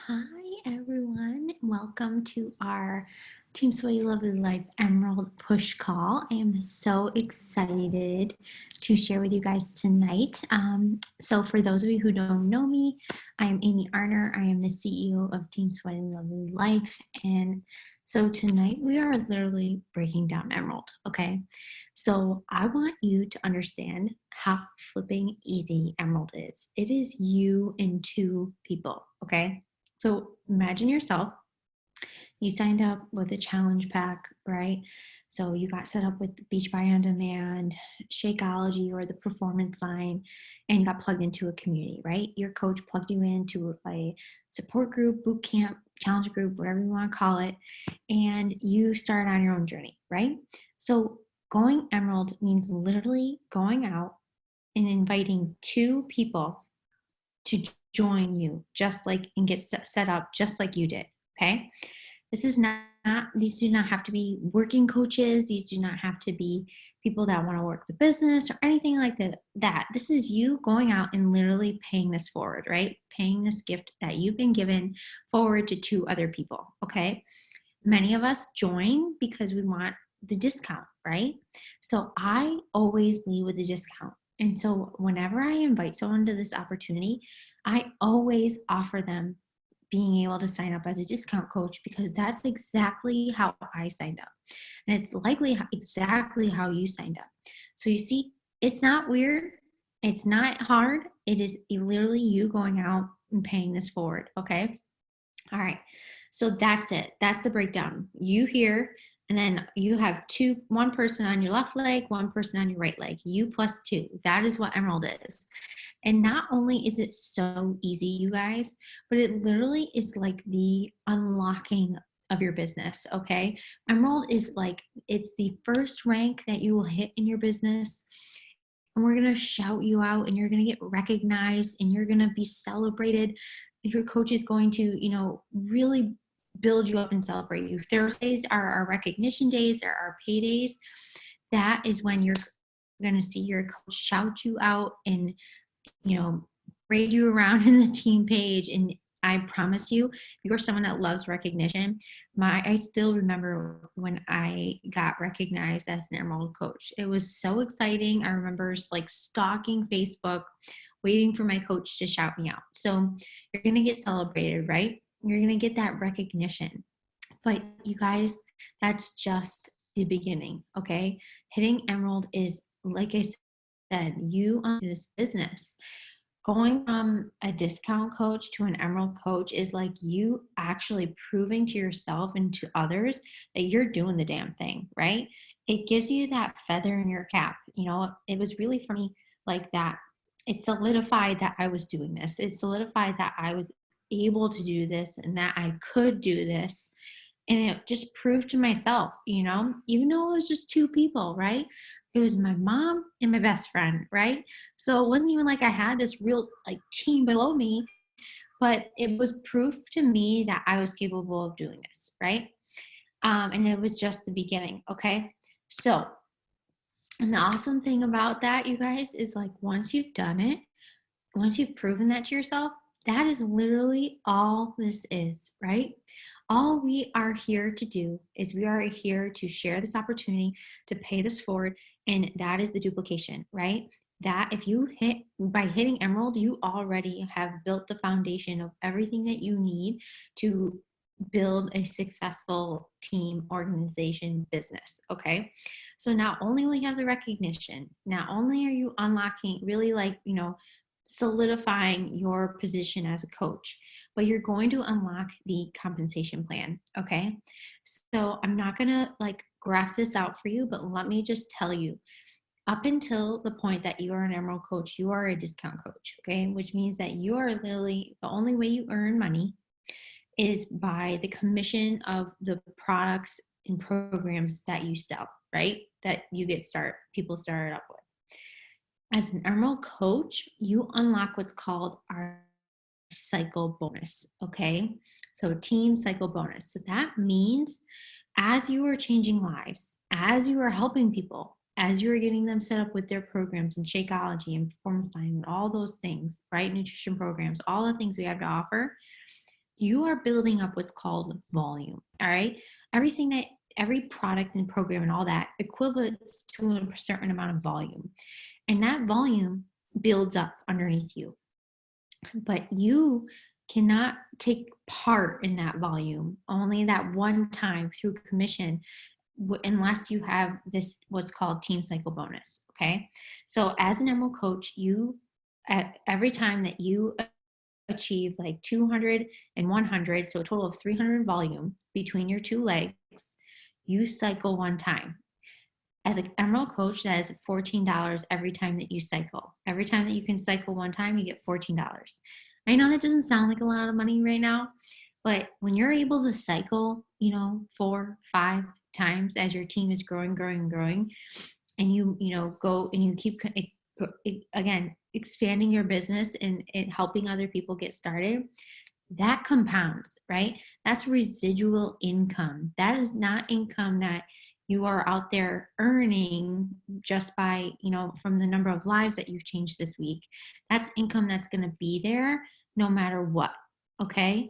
Hi, everyone. Welcome to our Team Sway Lovely Life Emerald Push Call. I am so excited to share with you guys tonight. So, for those of you who don't know me, I am Amy Arner. I am the CEO of Team Sway Lovely Life. And so, tonight we are literally breaking down Emerald. Okay. So, I want you to understand how flipping easy Emerald is. It is you and two people. Okay. So imagine yourself, you signed up with a challenge pack, right? So you got set up with Beachbody On Demand, Shakeology, or the Performance Line, and you got plugged into a community, right? Your coach plugged you into a support group, boot camp, challenge group, whatever you want to call it, and you start on your own journey, right? So going Emerald means literally going out and inviting two people to join you just like and get set up just like you did. Okay. This is not, these do not have to be working coaches. These do not have to be people that want to work the business or anything like that. This is you going out and literally paying this forward, right? Paying this gift that you've been given forward to two other people. Okay. Many of us join because we want the discount, right? So I always lead with a discount. And so whenever I invite someone to this opportunity, I always offer them being able to sign up as a discount coach because that's exactly how I signed up. And it's likely exactly how you signed up. So you see, it's not weird. It's not hard. It is literally you going out and paying this forward. Okay. All right. So that's it. That's the breakdown. You here, and then you have one person on your left leg, one person on your right leg. You plus two. That is what Emerald is. And not only is it so easy, you guys, but it literally is like the unlocking of your business. Okay. Emerald is like, it's the first rank that you will hit in your business. And we're going to shout you out and you're going to get recognized and you're going to be celebrated. Your coach is going to, really build you up and celebrate you. Thursdays are our recognition days, are our pay days. That is when you're going to see your coach shout you out and, parade you around in the team page. And I promise you, if you're someone that loves recognition, I still remember when I got recognized as an Emerald coach. It was so exciting. I remember like stalking Facebook, waiting for my coach to shout me out. So you're going to get celebrated, right? You're going to get that recognition. But you guys, that's just the beginning, okay? Hitting Emerald is, like I said, you on this business. Going from a discount coach to an Emerald coach is like you actually proving to yourself and to others that you're doing the damn thing, right? It gives you that feather in your cap. It was really for me like that. It solidified that I was doing this. It solidified that I was able to do this and that I could do this. And it just proved to myself, even though it was just two people, right? It was my mom and my best friend, right? So it wasn't even like I had this real like team below me, but it was proof to me that I was capable of doing this, right? And it was just the beginning, okay? So, and the awesome thing about that, you guys, is like once you've done it, once you've proven that to yourself, that is literally all this is, right? All we are here to do is we are here to share this opportunity to pay this forward. And that is the duplication, right? That if you hit by hitting Emerald, you already have built the foundation of everything that you need to build a successful team, organization, business. Okay. So not only will you have the recognition, not only are you unlocking really like, solidifying your position as a coach, but you're going to unlock the compensation plan. Okay. So I'm not going to like graph this out for you, but let me just tell you, up until the point that you are an Emerald coach, you are a discount coach. Okay. Which means that you are literally the only way you earn money is by the commission of the products and programs that you sell, right? That you get people started up with. As an Emerald coach, you unlock what's called our cycle bonus, okay? So team cycle bonus. So that means as you are changing lives, as you are helping people, as you are getting them set up with their programs and Shakeology and Performance Line and all those things, right? Nutrition programs, all the things we have to offer, you are building up what's called volume. All right. Every product and program and all that equates to a certain amount of volume. And that volume builds up underneath you. But you cannot take part in that volume only that one time through commission unless you have this what's called team cycle bonus. Okay. So as an Emerald coach, you every time that you achieve like 200 and 100, so a total of 300 volume between your two legs, you cycle one time. As an Emerald coach, that is $14 every time that you cycle. Every time that you can cycle one time, you get $14. I know that doesn't sound like a lot of money right now, but when you're able to cycle, 4, 5 times as your team is growing, and you go and you keep again expanding your business and helping other people get started, that compounds, right? That's residual income. That is not income that you are out there earning just by, from the number of lives that you've changed this week. That's income that's going to be there no matter what. Okay.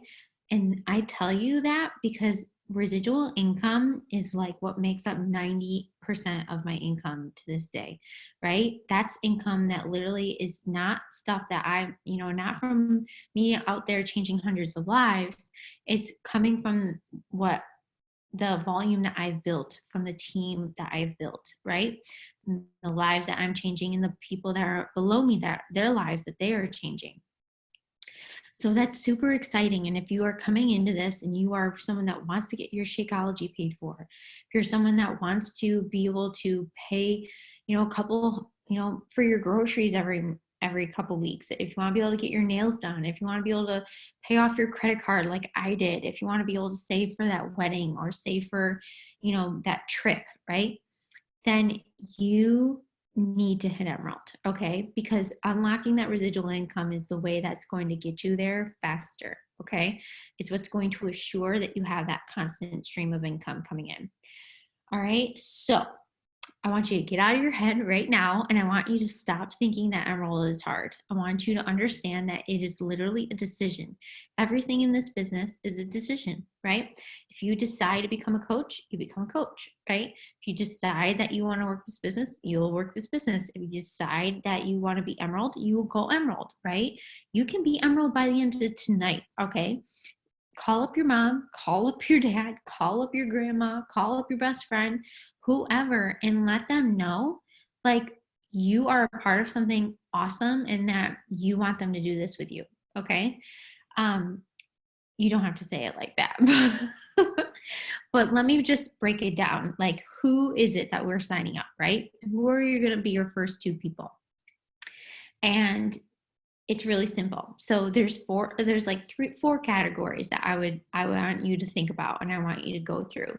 And I tell you that because residual income is like what makes up 90% of my income to this day, right? That's income that literally is not stuff that not from me out there changing hundreds of lives. It's coming from the volume that I've built, from the team that I've built, right? The lives that I'm changing and the people that are below me, that their lives that they are changing. So that's super exciting. And if you are coming into this and you are someone that wants to get your Shakeology paid for, if you're someone that wants to be able to pay, a couple, for your groceries every couple weeks, if you want to be able to get your nails done, if you want to be able to pay off your credit card like I did, if you want to be able to save for that wedding or save for, that trip, right? Then you need to hit Emerald, okay? Because unlocking that residual income is the way that's going to get you there faster, okay? It's what's going to assure that you have that constant stream of income coming in. All right, so I want you to get out of your head right now, and I want you to stop thinking that Emerald is hard. I want you to understand that it is literally a decision. Everything in this business is a decision, right? If you decide to become a coach, you become a coach, right? If you decide that you want to work this business, you'll work this business. If you decide that you want to be Emerald, you will go Emerald, right? You can be Emerald by the end of tonight, okay? Call up your mom, call up your dad, call up your grandma, call up your best friend, whoever, and let them know like you are a part of something awesome and that you want them to do this with you. Okay. You don't have to say it like that, but let me just break it down. Like, who is it that we're signing up, right? Who are you going to be your first 2 people? And it's really simple. So there's 4 categories that I want you to think about and I want you to go through.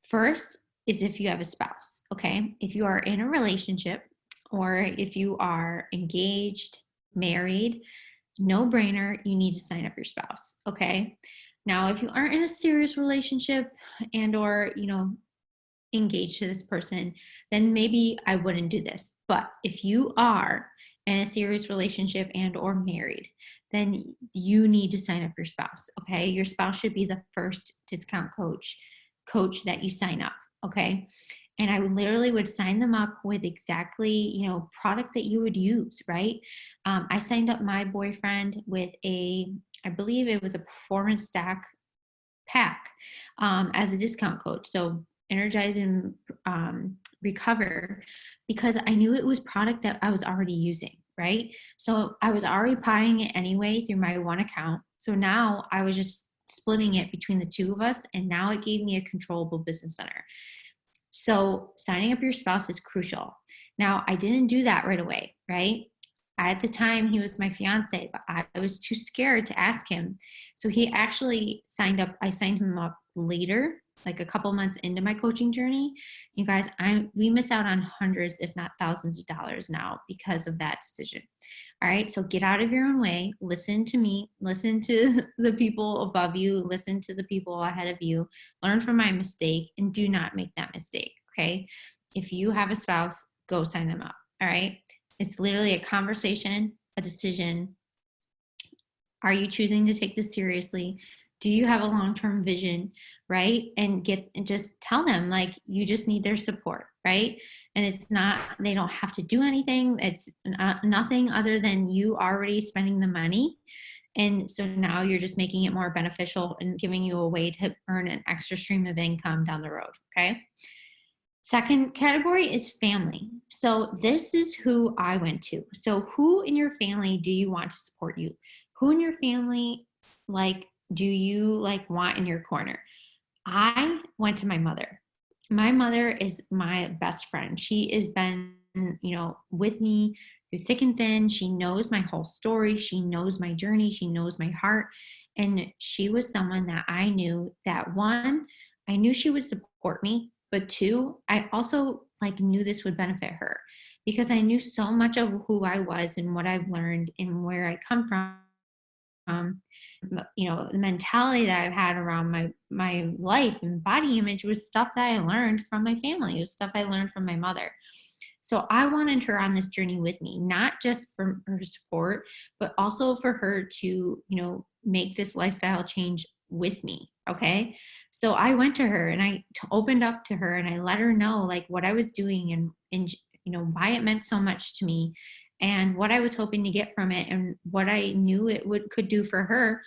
First is if you have a spouse, okay? If you are in a relationship or if you are engaged, married, no brainer, you need to sign up your spouse, okay? Now, if you aren't in a serious relationship and or, engaged to this person, then maybe I wouldn't do this. But if you are in a serious relationship and or married, then you need to sign up your spouse, okay? Your spouse should be the first discount coach that you sign up, okay? And I literally would sign them up with exactly, product that you would use, right? I signed up my boyfriend with I believe it was a performance stack pack as a discount coach. So Energize and Recover, because I knew it was product that I was already using, right? So I was already buying it anyway through my one account. So now I was just splitting it between the 2 of us, and now it gave me a controllable business center. So signing up your spouse is crucial. Now, I didn't do that right away, right? At the time, he was my fiance, but I was too scared to ask him. So he actually signed up. I signed him up later, like a couple months into my coaching journey. You guys, we miss out on hundreds, if not thousands of dollars now because of that decision. All right. So get out of your own way. Listen to me. Listen to the people above you. Listen to the people ahead of you. Learn from my mistake and do not make that mistake. Okay. If you have a spouse, go sign them up. All right. It's literally a conversation, a decision, Are you choosing to take this seriously? Do you have a long-term vision, right? And just tell them, like, you just need their support, right? And it's not, they don't have to do anything. It's nothing other than you already spending the money. And so now you're just making it more beneficial and giving you a way to earn an extra stream of income down the road. Okay. Second category is family. So this is who I went to. So who in your family do you want to support you? Who in your family, like, do you like want in your corner? I went to my mother. My mother is my best friend. She has been, with me through thick and thin. She knows my whole story. She knows my journey. She knows my heart. And she was someone that I knew that, one, I knew she would support me, but two, I also like knew this would benefit her because I knew so much of who I was and what I've learned and where I come from. The mentality that I've had around my life and body image was stuff that I learned from my family. It was stuff I learned from my mother. So I wanted her on this journey with me, not just for her support, but also for her to, make this lifestyle change with me. Okay. So I went to her and I opened up to her and I let her know like what I was doing and why it meant so much to me and what I was hoping to get from it and what I knew it could do for her.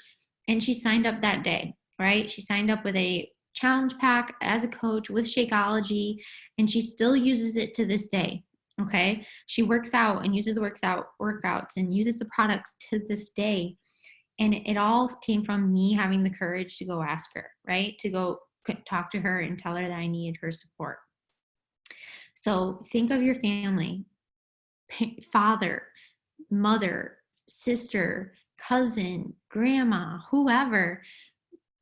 And she signed up that day, right? She signed up with a challenge pack as a coach with Shakeology, and she still uses it to this day. Okay. She works out and uses workouts and uses the products to this day. And it all came from me having the courage to go ask her, right? To go talk to her and tell her that I needed her support. So think of your family, father, mother, sister, cousin, grandma, whoever.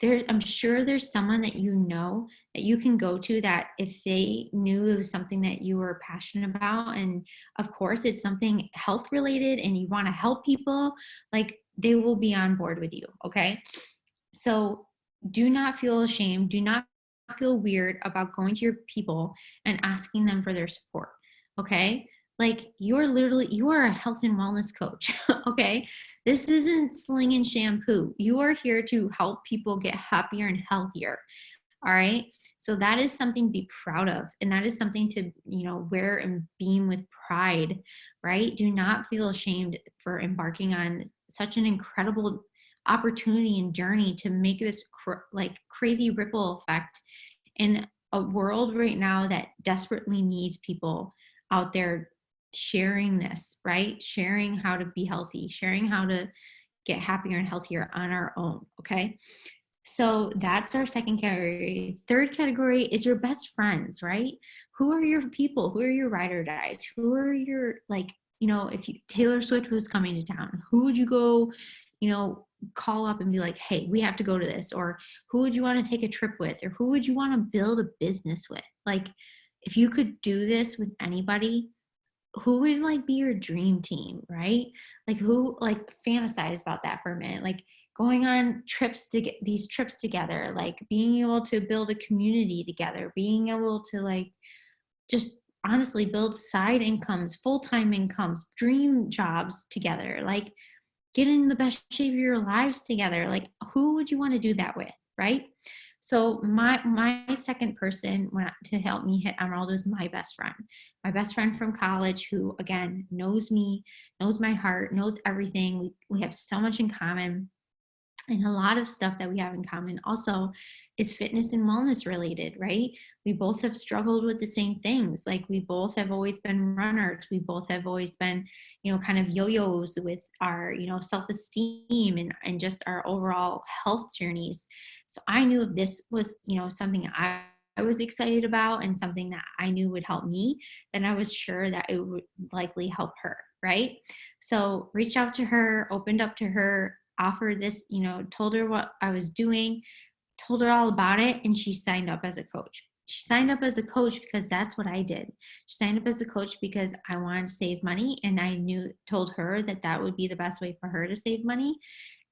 I'm sure there's someone that that you can go to that if they knew it was something that you were passionate about, and of course it's something health related and you want to help people, like they will be on board with you. Okay. So do not feel ashamed. Do not feel weird about going to your people and asking them for their support. Okay. Like you are a health and wellness coach. Okay. This isn't slinging shampoo. You are here to help people get happier and healthier. All right. So that is something to be proud of. And that is something to, wear and beam with pride, right? Do not feel ashamed for embarking on such an incredible opportunity and journey to make this crazy ripple effect in a world right now that desperately needs people out there sharing this, right? Sharing how to be healthy, sharing how to get happier and healthier on our own. Okay. So that's our second category. Third category is your best friends, right? Who are your people? Who are your ride or dies? Who are your, if Taylor Swift was coming to town, who would you go, call up and be like, hey, we have to go to this? Or who would you want to take a trip with? Or who would you want to build a business with? Like, if you could do this with anybody, who would be your dream team, right? Like who fantasize about that for a minute, like going on trips to get these trips together, like being able to build a community together, being able to just honestly build side incomes, full-time incomes, dream jobs together, like get in the best shape of your lives together. Like who would you want to do that with, right? So my second person to help me hit Emerald was my best friend from college, who again knows me, knows my heart, knows everything. We have so much in common. And a lot of stuff that we have in common also is fitness and wellness related, right? We both have struggled with the same things. Like we both have always been runners. We both have always been, kind of yo-yos with our, self-esteem and just our overall health journeys. So I knew if this was, something I was excited about and something that I knew would help me, then I was sure that it would likely help her, right? So reached out to her, opened up to her, offered this, told her what I was doing, told her all about it, and she signed up as a coach. She signed up as a coach because that's what I did. She signed up as a coach because I wanted to save money, and I told her that that would be the best way for her to save money.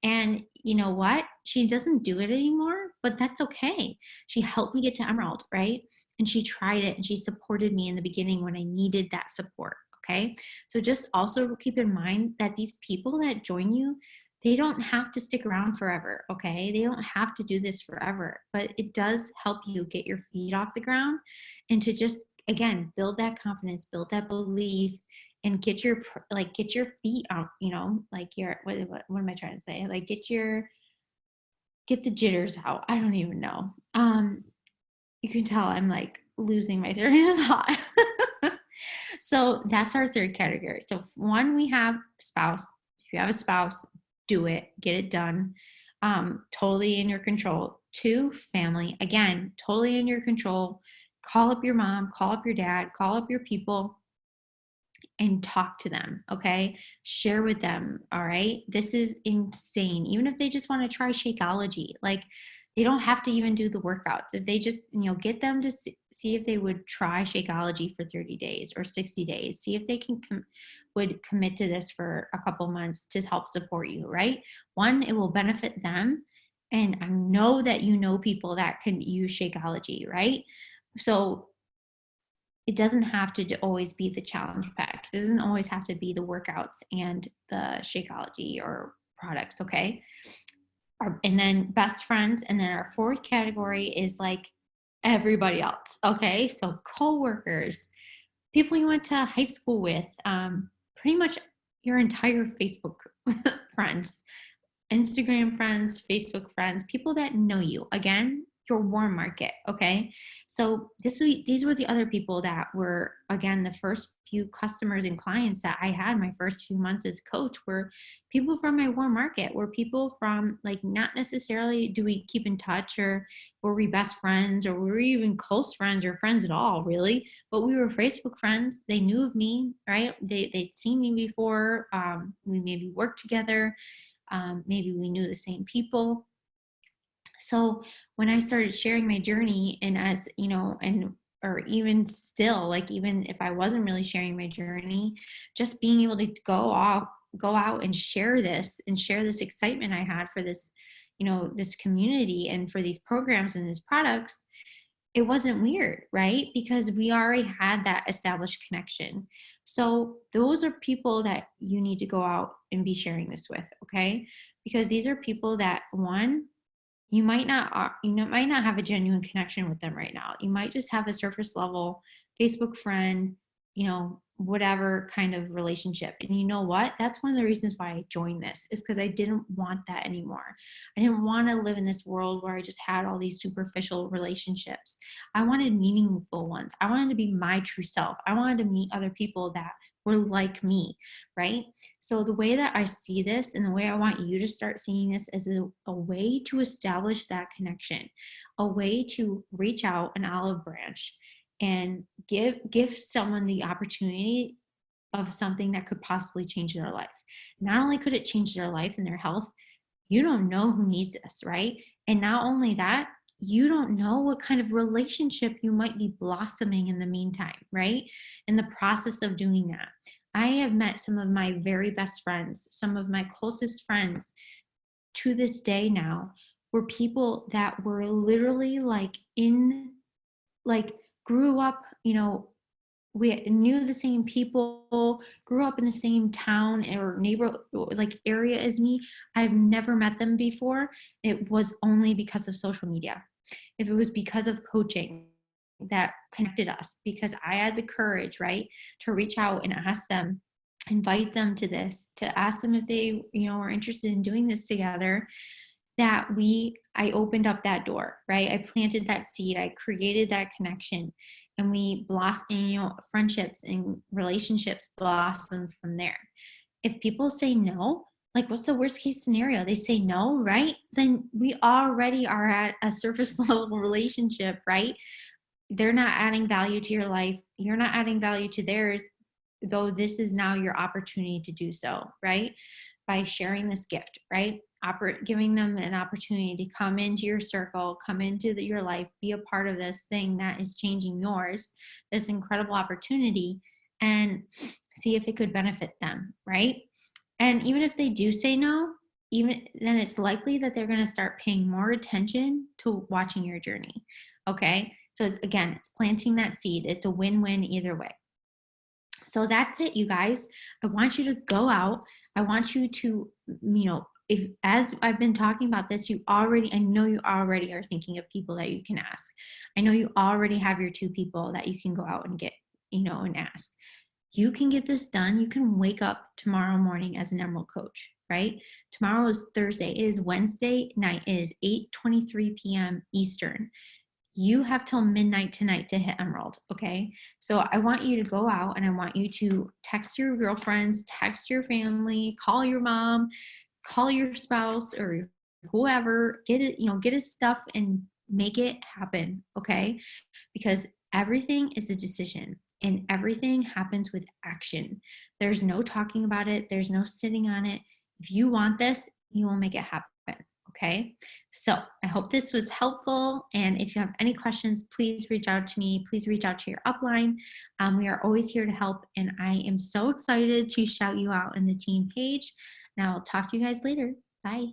And you know what? She doesn't do it anymore, but that's okay. She helped me get to Emerald, right? And she tried it and she supported me in the beginning when I needed that support. Okay. So just also keep in mind that these people that join you, they don't have to stick around forever, okay? They don't have to do this forever, but it does help you get your feet off the ground and to just, again, build that confidence, build that belief, and get your feet on, like your, what am I trying to say? Like get the jitters out. I don't even know. You can tell I'm like losing my train of thought. So that's our third category. So one, we have spouse. If you have a spouse, do it, get it done. Totally in your control. Two, family. Again, totally in your control. Call up your mom, call up your dad, call up your people and talk to them. Okay. Share with them. All right. This is insane. Even if they just want to try Shakeology, like they don't have to even do the workouts. If they just, get them to see if they would try Shakeology for 30 days or 60 days, see if they would commit to this for a couple months to help support you. Right. One, it will benefit them. And I know that people that can use Shakeology. Right. So it doesn't have to always be the challenge pack. It doesn't always have to be the workouts and the Shakeology or products, okay? And then best friends. And then our fourth category is like everybody else, okay? So coworkers, people you went to high school with, pretty much your entire Facebook friends, Instagram friends, Facebook friends, people that know you. Again, your warm market. Okay. So these were the other people that were, again, the first few customers and clients that I had my first few months as coach were people from my warm market, were people from, like, not necessarily do we keep in touch or were we best friends or were we even close friends or friends at all, really, but we were Facebook friends. They knew of me, right? They'd seen me before. We maybe worked together. Maybe we knew the same people. So when I started sharing my journey, and as or even still, like, even if I wasn't really sharing my journey, just being able to go out and share this excitement I had for this, this community and for these programs and these products, it wasn't weird, right? Because we already had that established connection. So those are people that you need to go out and be sharing this with, okay? Because these are people that, one, you might not have a genuine connection with them right now. You might just have a surface level Facebook friend, whatever kind of relationship. And you know what? That's one of the reasons why I joined this, is because I didn't want that anymore. I didn't want to live in this world where I just had all these superficial relationships. I wanted meaningful ones. I wanted to be my true self. I wanted to meet other people that were like me, right? So the way that I see this, and the way I want you to start seeing this, is a way to establish that connection, a way to reach out an olive branch and give someone the opportunity of something that could possibly change their life. Not only could it change their life and their health, you don't know who needs this, right? And not only that, you don't know what kind of relationship you might be blossoming in the meantime, right? In the process of doing that. I have met some of my very best friends, some of my closest friends to this day now, were people that were literally like grew up, we knew the same people, grew up in the same town or neighborhood, like area as me. I've never met them before. It was only because of social media. If it was because of coaching that connected us, because I had the courage, right, to reach out and ask them, invite them to this, to ask them if they, were interested in doing this together, that I opened up that door, right? I planted that seed, I created that connection, and we blossom, friendships and relationships blossom from there. If people say no, like, what's the worst case scenario? They say no, right? Then we already are at a surface level relationship, right? They're not adding value to your life. You're not adding value to theirs, though this is now your opportunity to do so, right? By sharing this gift, right? Giving them an opportunity to come into your circle, come into your life, be a part of this thing that is changing yours, this incredible opportunity, and see if it could benefit them, right? And even if they do say no, even then it's likely that they're going to start paying more attention to watching your journey. Okay. So it's planting that seed. It's a win-win either way. So that's it, you guys. I want you to go out. I want you to, if, as I've been talking about this, I know you already are thinking of people that you can ask. I know you already have your 2 people that you can go out and get, and ask. You can get this done. You can wake up tomorrow morning as an Emerald coach, right? Tomorrow is Thursday. It is Wednesday night. It is 8:23 p.m. Eastern. You have till midnight tonight to hit Emerald, okay? So I want you to go out and I want you to text your girlfriends, text your family, call your mom, call your spouse or whoever, get it, get his stuff and make it happen, okay? Because everything is a decision and everything happens with action. There's no talking about it, there's no sitting on it. If you want this, you will make it happen. Okay, so I hope this was helpful. And if you have any questions, please reach out to me. Please reach out to your upline. We are always here to help. And I am so excited to shout you out in the team page. Now I'll talk to you guys later. Bye.